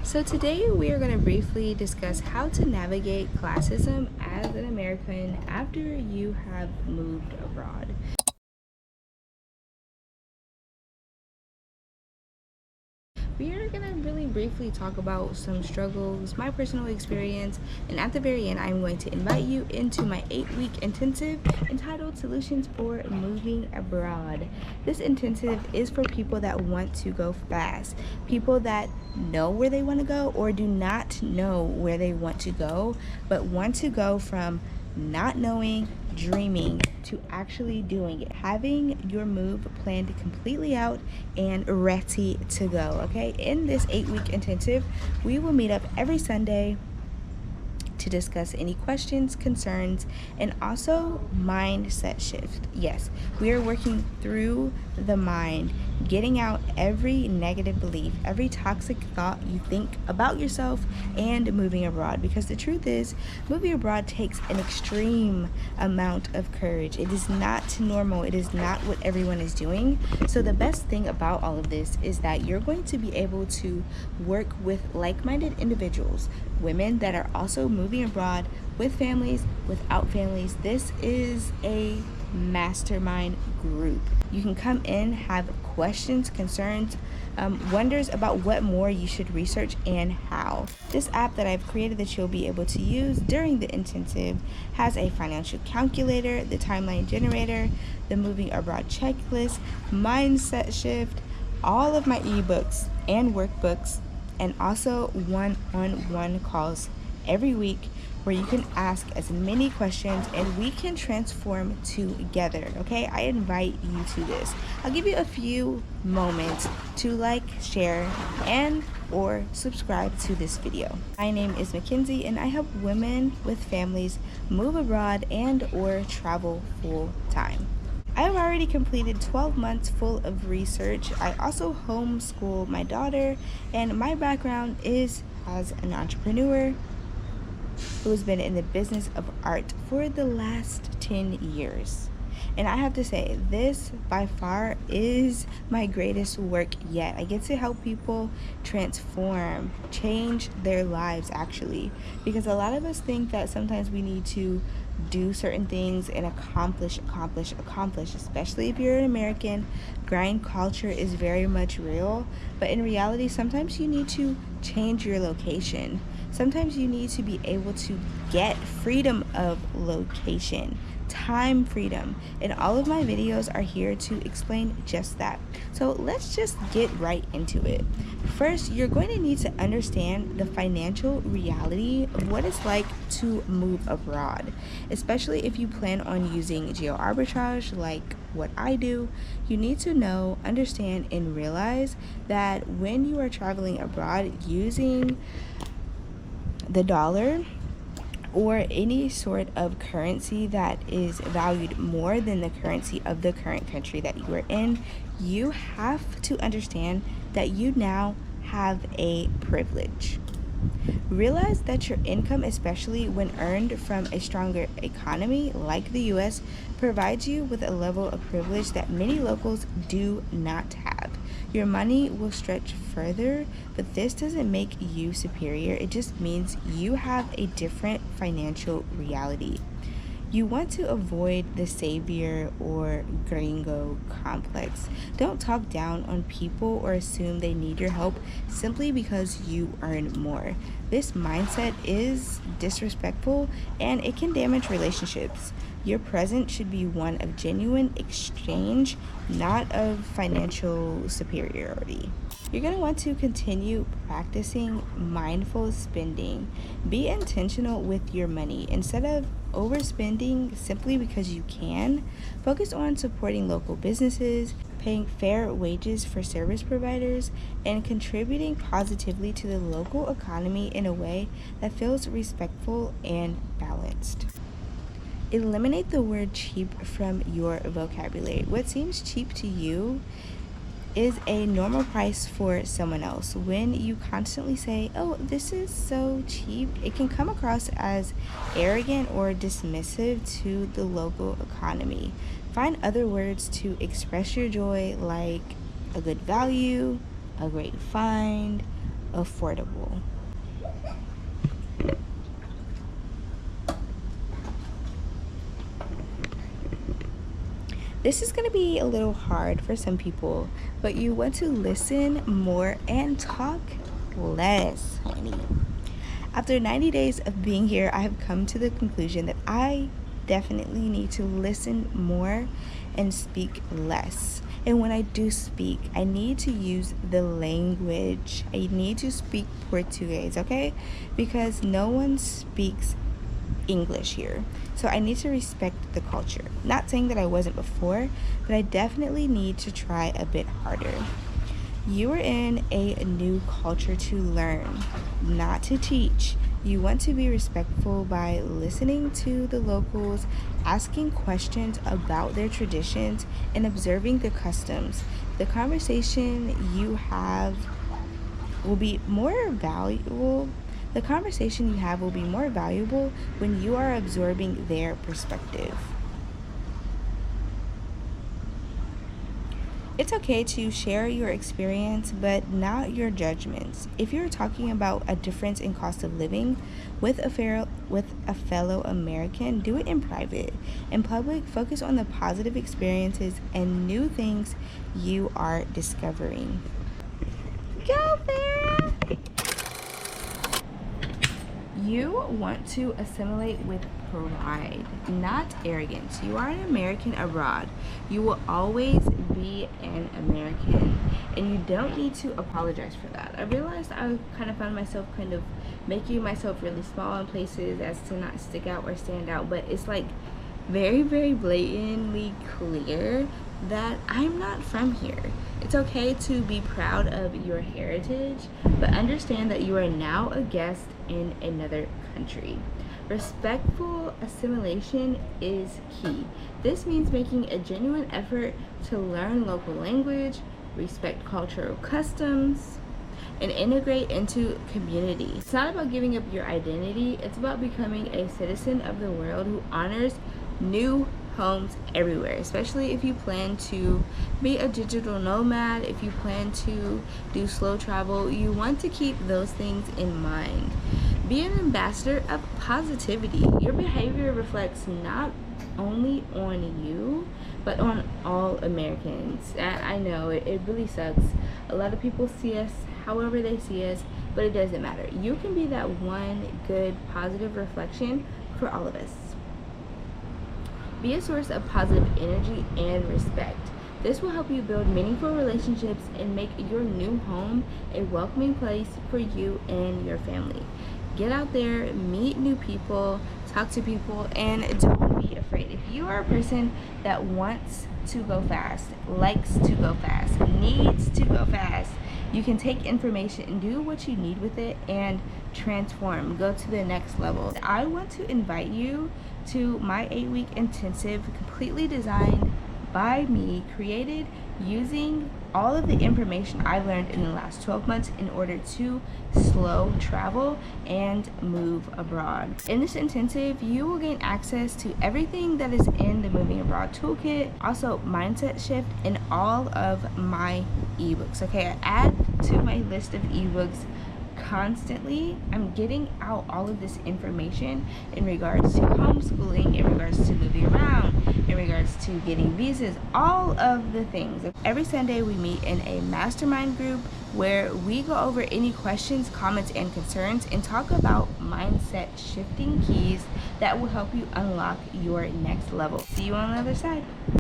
So today we are going to briefly discuss how to navigate classism as an American after you have moved abroad. We are going to really briefly talk about some struggles, my personal experience, and at the very end, I'm going to invite you into my 8-week intensive entitled Solutions for Moving Abroad. This intensive is for people that want to go fast, people that know where they want to go or do not know where they want to go, but want to go from not knowing, dreaming, to actually doing it, having your move planned completely out and ready to go. Okay, in this 8-week intensive, we will meet up every Sunday to discuss any questions, concerns, and also mindset shift. Yes, we are working through the mind, getting out every negative belief, every toxic thought you think about yourself and moving abroad. Because the truth is, moving abroad takes an extreme amount of courage. It is not normal. It is not what everyone is doing. So the best thing about all of this is that you're going to be able to work with like-minded individuals, women that are also moving abroad, with families, without families. This is a mastermind group. You can come in, have questions, concerns, wonders about what more you should research and how. This app that I've created that you'll be able to use during the intensive has a financial calculator, the timeline generator, the moving abroad checklist, mindset shift, all of my ebooks and workbooks, and also one-on-one calls every week where you can ask as many questions and we can transform together. Okay, I invite you to this. I'll give you a few moments to like, share, and or subscribe to this video. My name is Mackenzie and I help women with families move abroad and or travel full time. I have already completed 12 months full of research. I also homeschool my daughter, and my background is as an entrepreneur who has been in the business of art for the last 10 years. And I have to say, this by far is my greatest work yet. I get to help people transform, change their lives actually. Because a lot of us think that sometimes we need to do certain things and accomplish, especially if you're an American. Grind culture is very much real. But in reality, sometimes you need to change your location. Sometimes you need to be able to get freedom of location, time freedom, and all of my videos are here to explain just that. So let's just get right into it. First, you're going to need to understand the financial reality of what it's like to move abroad, especially if you plan on using geo arbitrage like what I do. You need to know, understand, and realize that when you are traveling abroad using the dollar or any sort of currency that is valued more than the currency of the current country that you are in, you have to understand that you now have a privilege. Realize that your income, especially when earned from a stronger economy like the US, provides you with a level of privilege that many locals do not have. Your money will stretch further, but this doesn't make you superior. It just means you have a different financial reality. You want to avoid the savior or gringo complex. Don't talk down on people or assume they need your help simply because you earn more. This mindset is disrespectful and it can damage relationships. Your present should be one of genuine exchange, not of financial superiority. You're going to want to continue practicing mindful spending. Be intentional with your money. Instead of overspending simply because you can, focus on supporting local businesses, paying fair wages for service providers, and contributing positively to the local economy in a way that feels respectful and balanced. Eliminate the word cheap from your vocabulary. What seems cheap to you is a normal price for someone else. When you constantly say, oh, this is so cheap, it can come across as arrogant or dismissive to the local economy. Find other words to express your joy, like a good value, a great find, affordable. This is going to be a little hard for some people, but you want to listen more and talk less, honey. After 90 days of being here, I have come to the conclusion that I definitely need to listen more and speak less. And when I do speak, I need to use the language. I need to speak Portuguese, okay? Because no one speaks English here. So I need to respect the culture. Not saying that I wasn't before, but I definitely need to try a bit harder. You are in a new culture to learn, not to teach. You want to be respectful by listening to the locals, asking questions about their traditions, and observing the customs. The conversation you have will be more valuable. The conversation you have will be more valuable when you are absorbing their perspective. It's okay to share your experience, but not your judgments. If you're talking about a difference in cost of living with a fellow American, do it in private. In public, focus on the positive experiences and new things you are discovering. Go, Farrah! You want to assimilate with pride, not arrogance. You are an American abroad. You will always be an American, and you don't need to apologize for that. I realized I kind of found myself kind of making myself really small in places as to not stick out or stand out, but it's like very, very blatantly clear that I'm not from here. It's okay to be proud of your heritage, but understand that you are now a guest in another country. Respectful assimilation is key. This means making a genuine effort to learn local language, respect cultural customs, and integrate into community. It's not about giving up your identity, it's about becoming a citizen of the world who honors new homes everywhere, especially if you plan to be a digital nomad, if you plan to do slow travel. You want to keep those things in mind. Be an ambassador of positivity. Your behavior reflects not only on you, but on all Americans. I know it really sucks. A lot of people see us however they see us, but it doesn't matter. You can be that one good, positive reflection for all of us. Be a source of positive energy and respect. This will help you build meaningful relationships and make your new home a welcoming place for you and your family. Get out there, meet new people, talk to people, and don't be afraid. If you are a person that wants to go fast, likes to go fast, needs to go fast, you can take information and do what you need with it and transform, go to the next level. I want to invite you to my 8-week intensive, completely designed by me, created using all of the information I learned in the last 12 months in order to slow travel and move abroad. In this intensive, you will gain access to everything that is in the Moving Abroad Toolkit, also Mindset Shift, and all of my ebooks. Okay, I add to my list of ebooks constantly. I'm getting out all of this information in regards to homeschooling, in regards to moving around, in regards to getting visas, all of the things. Every Sunday we meet in a mastermind group where we go over any questions, comments, and concerns and talk about mindset shifting keys that will help you unlock your next level. See you on the other side.